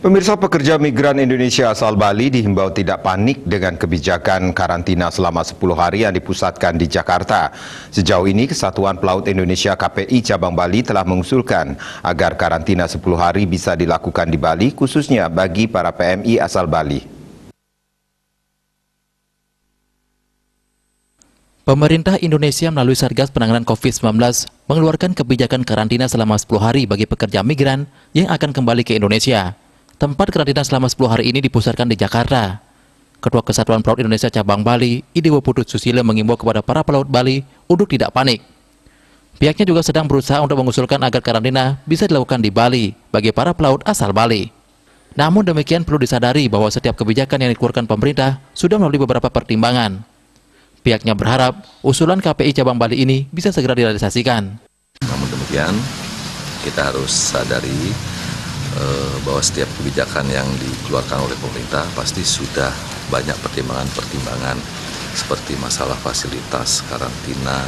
Pemirsa, pekerja migran Indonesia asal Bali dihimbau tidak panik dengan kebijakan karantina selama 10 hari yang dipusatkan di Jakarta. Sejauh ini, Kesatuan Pelaut Indonesia KPI Cabang Bali telah mengusulkan agar karantina 10 hari bisa dilakukan di Bali, khususnya bagi para PMI asal Bali. Pemerintah Indonesia melalui Satgas Penanganan COVID-19 mengeluarkan kebijakan karantina selama 10 hari bagi pekerja migran yang akan kembali ke Indonesia. Tempat karantina selama 10 hari ini dipusatkan di Jakarta. Ketua Kesatuan Pelaut Indonesia Cabang Bali, Idewo Putut Susilo, mengimbau kepada para pelaut Bali untuk tidak panik. Pihaknya juga sedang berusaha untuk mengusulkan agar karantina bisa dilakukan di Bali bagi para pelaut asal Bali. Namun demikian perlu disadari bahwa setiap kebijakan yang dikeluarkan pemerintah sudah melalui beberapa pertimbangan. Pihaknya berharap usulan KPI Cabang Bali ini bisa segera direalisasikan. Namun demikian, kita harus sadari bahwa setiap kebijakan yang dikeluarkan oleh pemerintah pasti sudah banyak pertimbangan-pertimbangan seperti masalah fasilitas, karantina,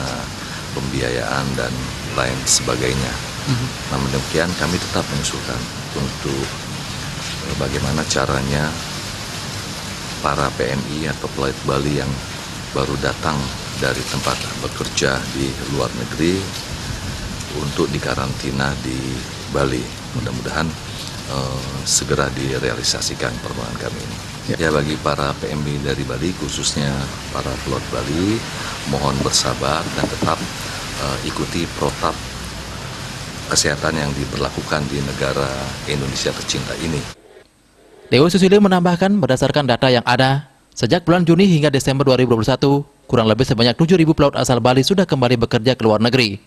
pembiayaan, dan lain sebagainya. Namun demikian, kami tetap mengusulkan untuk bagaimana caranya para PMI atau pelaut Bali yang baru datang dari tempat bekerja di luar negeri untuk dikarantina di Bali. Mudah-mudahan segera direalisasikan permohonan kami ini. Ya, bagi para PMI dari Bali, khususnya para pelaut Bali, mohon bersabar dan tetap ikuti protap kesehatan yang diberlakukan di negara Indonesia tercinta ini. Dewo Susilo menambahkan, berdasarkan data yang ada, sejak bulan Juni hingga Desember 2021, kurang lebih sebanyak 7.000 pelaut asal Bali sudah kembali bekerja ke luar negeri.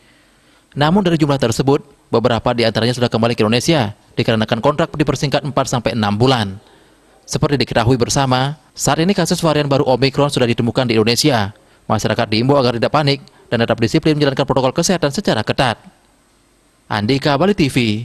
Namun dari jumlah tersebut, beberapa di antaranya sudah kembali ke Indonesia dikarenakan kontrak dipersingkat 4-6 bulan. Seperti diketahui bersama, saat ini kasus varian baru Omicron sudah ditemukan di Indonesia. Masyarakat diimbau agar tidak panik dan tetap disiplin menjalankan protokol kesehatan secara ketat. Andika, Bali TV.